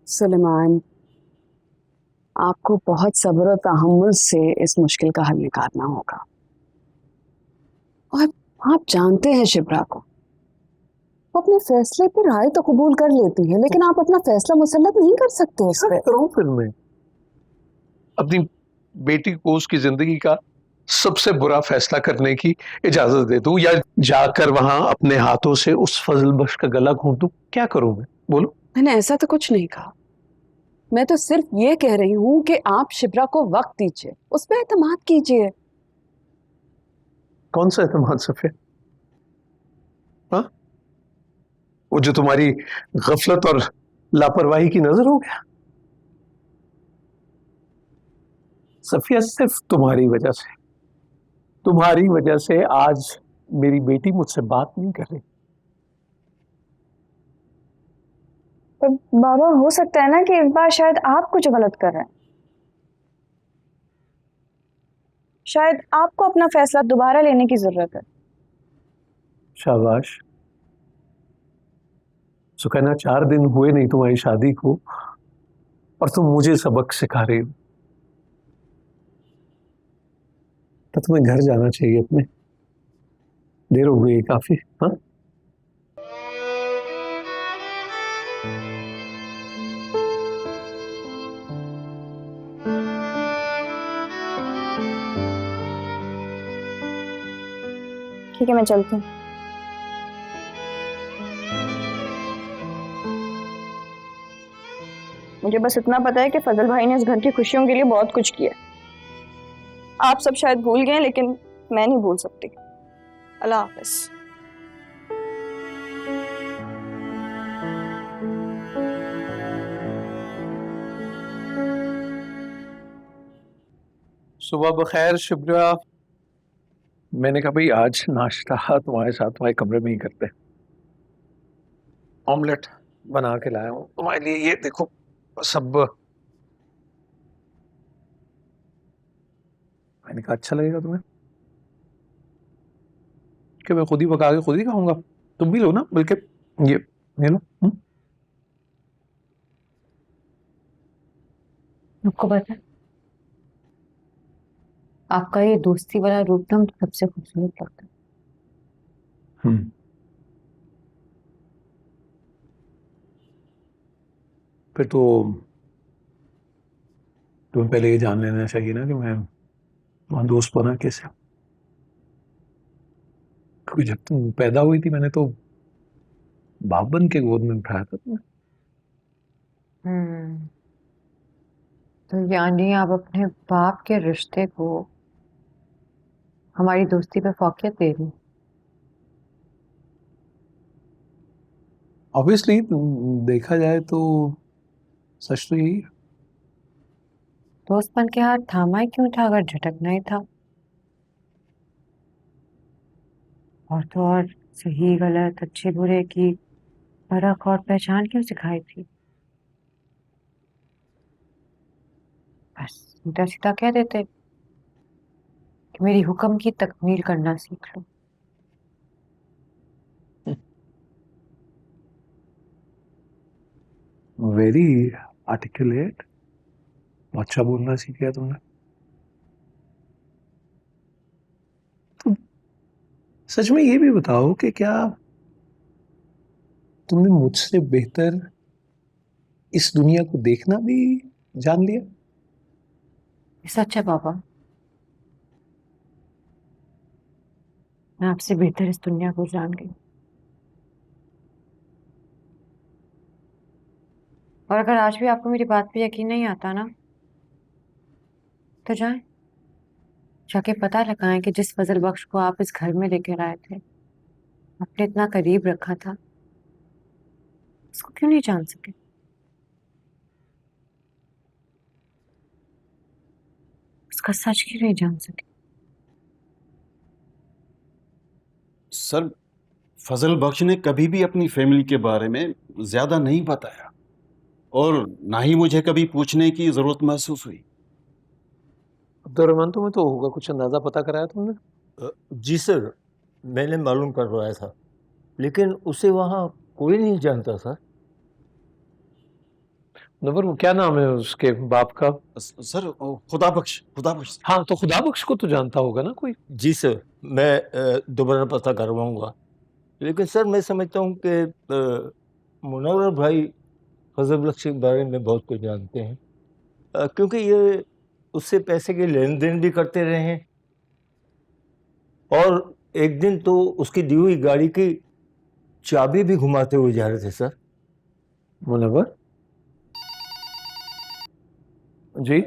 सुलेमान, आपको बहुत सब्र और तहम्मुल से इस मुश्किल का हल निकालना होगा। और आप जानते हैं शिप्रा को, वो अपने फैसले पर राय तो कबूल कर लेती है, लेकिन आप अपना फैसला मुसल्लत नहीं कर सकते उस पर। करूं फिर मैं अपनी बेटी को उसकी जिंदगी का सबसे बुरा फैसला करने की इजाजत दे दूं, या जाकर वहां अपने हाथों से उस फजल बख्श का गला घोंट दूं? क्या करूं मैं, बोलो। मैंने ऐसा तो कुछ नहीं कहा। मैं तो सिर्फ ये कह रही हूँ कि आप शिप्रा को वक्त दीजिए, उस पर एतमाद कीजिए। कौन सा एतमाद सफे? हाँ, वो जो तुम्हारी गफलत और लापरवाही की नजर हो गया। सफिया, सिर्फ तुम्हारी वजह से आज मेरी बेटी मुझसे बात नहीं कर रही। तो बाबा, हो सकता है ना कि इस बार शायद आप कुछ गलत कर रहे हैं। शायद आपको अपना फैसला दोबारा लेने की जरूरत है। शाबाश सुकन्या, 4 दिन हुए नहीं तुम्हारी शादी को और तुम मुझे सबक सिखा रही हो। तो तुम्हें घर जाना चाहिए अपने, देर हो गई काफी। हाँ, ठीक है, मैं चलती हूँ। मुझे बस इतना पता है कि फजल भाई ने इस घर की खुशियों के लिए बहुत कुछ किया। आप सब शायद भूल गए, लेकिन मैं नहीं भूल सकती। अल्लाह हाफिज। सुबह बखैर शुभ्रा। मैंने कहा भाई आज नाश्ता तुम्हारे साथ तुम्हारे कमरे में ही करते हैं। ऑमलेट बना के लाया हूँ तुम्हारे लिए, ये देखो सब। मैंने कहा अच्छा लगेगा तुम्हें कि मैं खुद ही पका के खुद ही खाऊंगा। तुम भी लो ना, बल्कि ये लो। आपको पता है, आपका ये दोस्ती वाला रूप ना मुझे सबसे खूबसूरत लगता है। हम्म। फिर तो तुम्हें पहले ये जान लेना चाहिए ना कि मैं तुम्हारा दोस्त बना कैसे। क्योंकि जब तुम पैदा हुई थी मैंने तो बाप बन के गोद में उठाया था तुम्हें। हम्म। तो यानी आप अपने बाप के रिश्ते को हमारी दोस्ती पे फौकियत दे रही। ऑब्वियसली देखा जाए तो सच तो यही है। दोस्त बन के हाथ थामा ही क्यों था, अगर झटकना ही था? और तो और सही गलत अच्छे बुरे की परख और पहचान क्यों सिखाई थी? बस सीधा सीधा कह देते कि मेरी हुक्म की तकमील करना सीख लो। वेरी आर्टिकुलेट, अच्छा बोलना सीख गया तुमने। तो सच में ये भी बताओ कि क्या तुमने मुझसे बेहतर इस दुनिया को देखना भी जान लिया? ये सच है बाबा, मैं आपसे बेहतर इस दुनिया को जान गई। और अगर आज भी आपको मेरी बात पे यकीन नहीं आता ना, तो जाएं, जाके पता लगाएं कि जिस फजल बख्श को आप इस घर में लेकर आए थे, आपने इतना करीब रखा था, उसको क्यों नहीं जान सके? उसका सच क्यों नहीं जान सके? सर, फजल बख्श ने कभी भी अपनी फैमिली के बारे में ज्यादा नहीं बताया और ना ही मुझे कभी पूछने की जरूरत महसूस हुई। अब्दुलरहमान, तुम्हें तो होगा कुछ अंदाजा पता कराया तुमने? जी सर, मैंने मालूम करवाया था, लेकिन उसे वहाँ कोई नहीं जानता सर। नवर, वो क्या नाम है उसके बाप का? सर खुदा बख्श, खुदा बख्श। हाँ, तो खुदा बख्श को तो जानता होगा ना कोई? जी सर, मैं दोबारा पता करवाऊंगा। लेकिन सर मैं समझता हूँ कि मुनव्वर भाई फजल बख्श के बारे में बहुत कुछ जानते हैं, क्योंकि ये उससे पैसे के लेन देन भी करते रहे हैं और एक दिन तो उसकी दी हुई गाड़ी की चाबी भी घुमाते हुए जा रहे थे सर। मुनव्वर जी,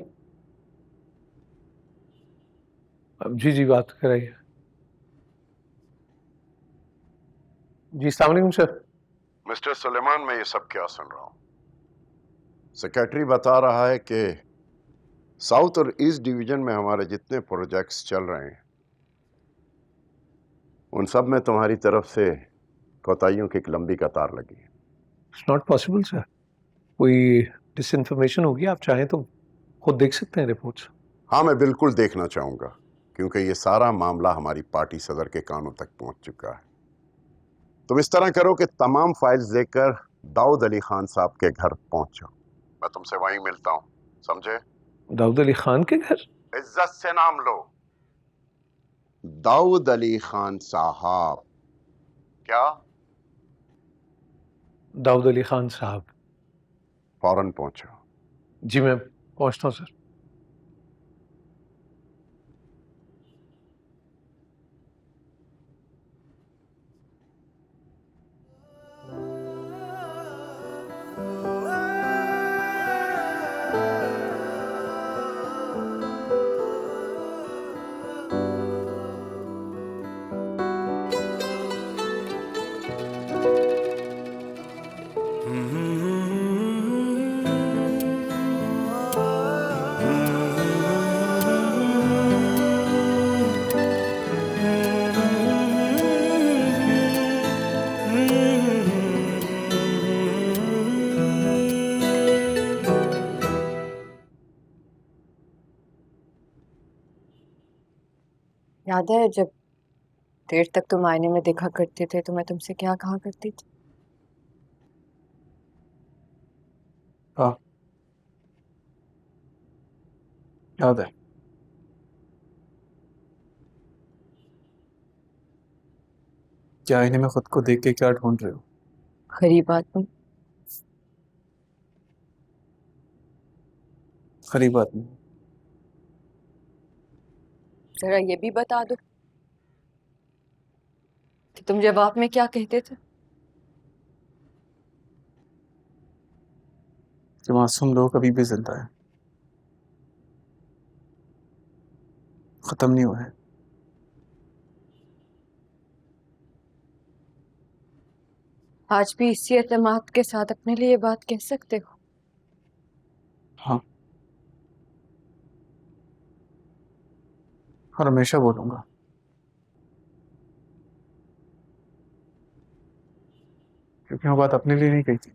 जी जी, बात कराइए। जी, अस्सलाम वालेकुम सर। मिस्टर सुलेमान, मैं ये सब क्या सुन रहा हूं? सेक्रेटरी बता रहा है कि साउथ और ईस्ट डिवीजन में हमारे जितने प्रोजेक्ट्स चल रहे हैं उन सब में तुम्हारी तरफ से कोताहियों की एक लंबी कतार लगी है। इट्स नॉट पॉसिबल सर, कोई डिसइंफॉर्मेशन होगी, आप चाहें तो खुद देख सकते हैं रिपोर्ट्स। हाँ, मैं बिल्कुल देखना चाहूंगा, क्योंकि ये सारा मामला हमारी पार्टी सदर के कानों तक पहुंच चुका है। तुम इस तरह करो कि तमाम फाइल्स लेकर दाऊद अली खान साहब के घर पहुंचो। मैं तुमसे वहीं मिलता हूं, समझे? दाऊद अली खान के घर? इज्जत से नाम लो, दाऊद अली खान साहब। क्या? दाऊद अली खान साहब। फौरन पहुंचो। जी, मैं पहुंचता हूँ सर। याद है जब देर तक तुम आईने में देखा करते थे तो मैं तुमसे क्या कहा करती थी? हाँ, याद है। क्या आईने में खुद को देख के क्या ढूंढ रहे हो? गरीब आदमी। गरीब आदमी? जरा ये भी बता दो कि तुम जवाब में क्या कहते थे? कि मासूम लोग अभी भी जिंदा है, खत्म नहीं हुआ है। आज भी इसी एतमाद के साथ अपने लिए ये बात कह सकते हो? हाँ, और हमेशा बोलूंगा, क्योंकि वो बात अपने लिए नहीं कही थी,